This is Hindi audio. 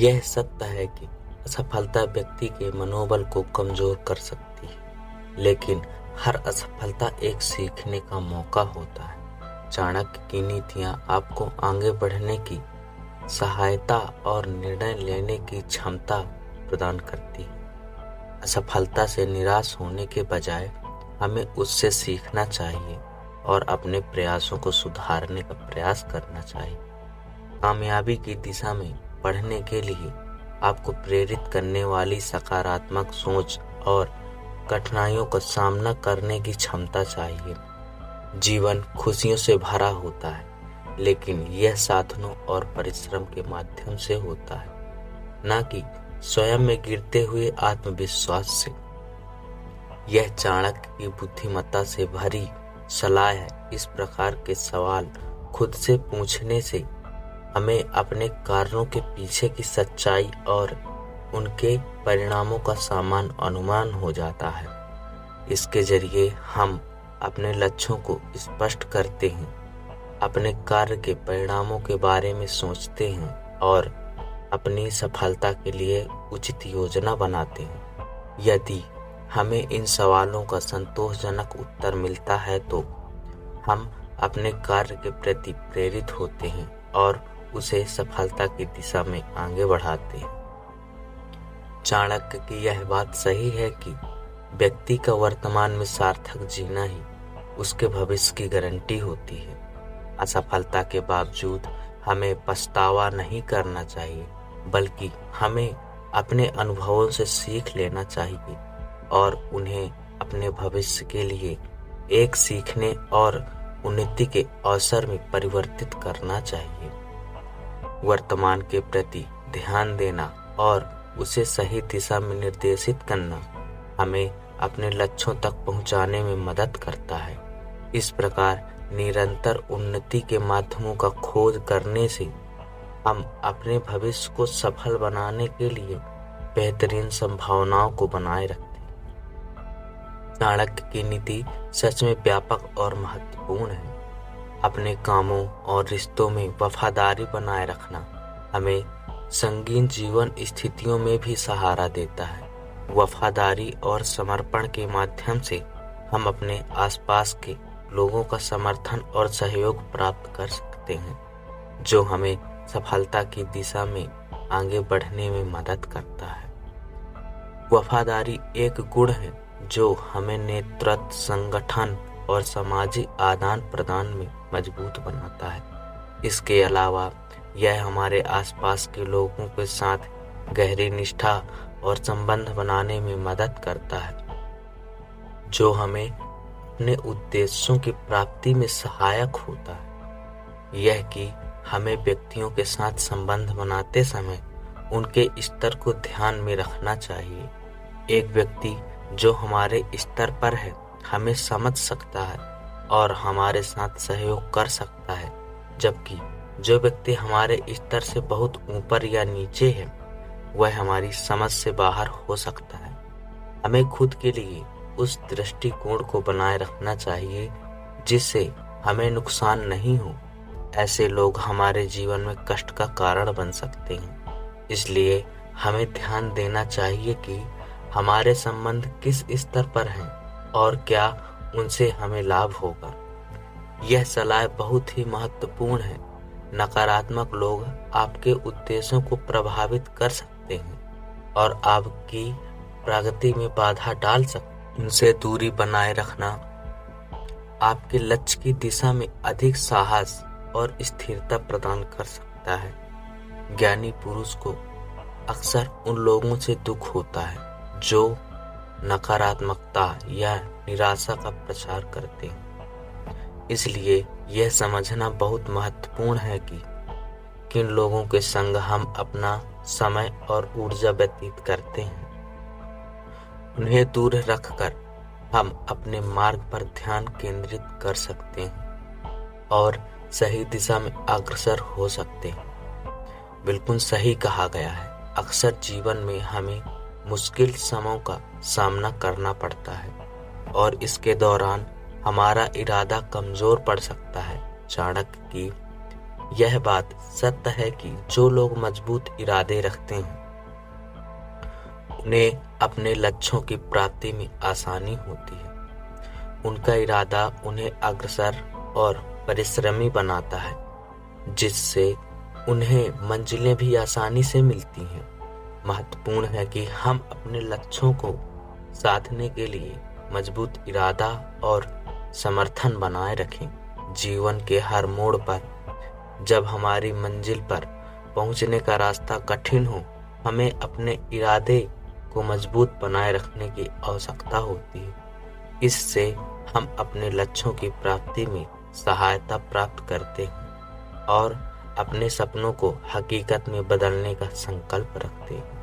यह सत्य है कि असफलता व्यक्ति के मनोबल को कमजोर कर सकती है, लेकिन हर असफलता एक सीखने का मौका होता है। चाणक्य की नीतियां आपको आगे बढ़ने की सहायता और निर्णय लेने की क्षमता प्रदान करती है। असफलता से निराश होने के बजाय हमें उससे सीखना चाहिए और अपने प्रयासों को सुधारने का प्रयास करना चाहिए। कामयाबी की दिशा में बढ़ने के लिए आपको प्रेरित करने वाली सकारात्मक सोच और कठिनाइयों का सामना करने की क्षमता चाहिए। जीवन खुशियों से भरा होता है, लेकिन यह साधनों और परिश्रम के माध्यम से होता है, न कि स्वयं में गिरते हुए आत्मविश्वास से। यह चाणक्य की बुद्धिमत्ता से भरी सलाह है। इस प्रकार के सवाल खुद से पूछने से हमें अपने कार्यों के पीछे की सच्चाई और उनके परिणामों का समान अनुमान हो जाता है। इसके जरिए हम अपने लक्ष्यों को स्पष्ट करते हैं, अपने कार्य के परिणामों के बारे में सोचते हैं और अपनी सफलता के लिए उचित योजना बनाते हैं। यदि हमें इन सवालों का संतोषजनक उत्तर मिलता है तो हम अपने कार्य के प्रति प्रेरित होते हैं और उसे सफलता की दिशा में आगे बढ़ाते हैं। चाणक्य की यह बात सही है कि व्यक्ति का वर्तमान में सार्थक जीना ही उसके भविष्य की गारंटी होती है। असफलता के बावजूद हमें पछतावा नहीं करना चाहिए, बल्कि हमें अपने अनुभवों से सीख लेना चाहिए और उन्हें अपने भविष्य के लिए एक सीखने और उन्नति के अवसर में परिवर्तित करना चाहिए। वर्तमान के प्रति ध्यान देना और उसे सही दिशा में निर्देशित करना हमें अपने लक्ष्यों तक पहुंचाने में मदद करता है। इस प्रकार निरंतर उन्नति के माध्यमों का खोज करने से हम अपने भविष्य को सफल बनाने के लिए बेहतरीन संभावनाओं को बनाए रखते हैं। चाणक्य की नीति सच में व्यापक और महत्वपूर्ण है। अपने कामों और रिश्तों में वफादारी बनाए रखना हमें संगीन जीवन स्थितियों में भी सहारा देता है। वफादारी और समर्पण के माध्यम से हम अपने आसपास के लोगों का समर्थन और सहयोग प्राप्त कर सकते हैं, जो हमें सफलता की दिशा में आगे बढ़ने में मदद करता है। वफादारी एक गुण है जो हमें नेतृत्व, संगठन और सामाजिक आदान प्रदान में मजबूत बनाता है। इसके अलावा यह हमारे आसपास के लोगों के साथ गहरी निष्ठा और संबंध बनाने में मदद करता है, जो हमें अपने उद्देश्यों की प्राप्ति में सहायक होता है। यह कि हमें व्यक्तियों के साथ संबंध बनाते समय उनके स्तर को ध्यान में रखना चाहिए। एक व्यक्ति जो हमारे स्तर पर है हमें समझ सकता है और हमारे साथ सहयोग कर सकता है, जबकि जो व्यक्ति हमारे स्तर से बहुत ऊपर या नीचे है वह हमारी समझ से बाहर हो सकता है। हमें खुद के लिए उस दृष्टिकोण को बनाए रखना चाहिए जिससे हमें नुकसान नहीं हो। ऐसे लोग हमारे जीवन में कष्ट का कारण बन सकते हैं। इसलिए हमें ध्यान देना चाहिए कि हमारे संबंध किस स्तर पर हैं और क्या उनसे हमें लाभ होगा। यह सलाह बहुत ही महत्वपूर्ण है। नकारात्मक लोग आपके उद्देश्यों को प्रभावित कर सकते हैं और आपकी प्रगति में बाधा डाल सकते हैं। उनसे दूरी बनाए रखना आपके लक्ष्य की दिशा में अधिक साहस और स्थिरता प्रदान कर सकता है। ज्ञानी पुरुष को अक्सर उन लोगों से दुख होता है जो नकारात्मकता या निराशा का प्रचार करते हैं। इसलिए यह समझना बहुत महत्वपूर्ण है कि किन लोगों के संग हम अपना समय और ऊर्जा व्यतीत करते हैं। उन्हें दूर रखकर हम अपने मार्ग पर ध्यान केंद्रित कर सकते हैं और सही दिशा में अग्रसर हो सकते हैं। बिल्कुल सही कहा गया है। अक्सर जीवन में हमें मुश्किल समयों का सामना करना पड़ता है और इसके दौरान हमारा इरादा कमजोर पड़ सकता है। चाणक्य की यह बात सत्य है कि जो लोग मजबूत इरादे रखते हैं उन्हें अपने लक्ष्यों की प्राप्ति में आसानी होती है। उनका इरादा उन्हें अग्रसर और परिश्रमी बनाता है, जिससे उन्हें मंजिलें भी आसानी से मिलती हैं। महत्वपूर्ण है कि हम अपने लक्ष्यों को साधने के लिए मजबूत इरादा और समर्थन बनाए रखें। जीवन के हर मोड़ पर जब हमारी मंजिल पर पहुंचने का रास्ता कठिन हो, हमें अपने इरादे को मजबूत बनाए रखने की आवश्यकता होती है। इससे हम अपने लक्ष्यों की प्राप्ति में सहायता प्राप्त करते हैं और अपने सपनों को हकीकत में बदलने का संकल्प रखते हैं।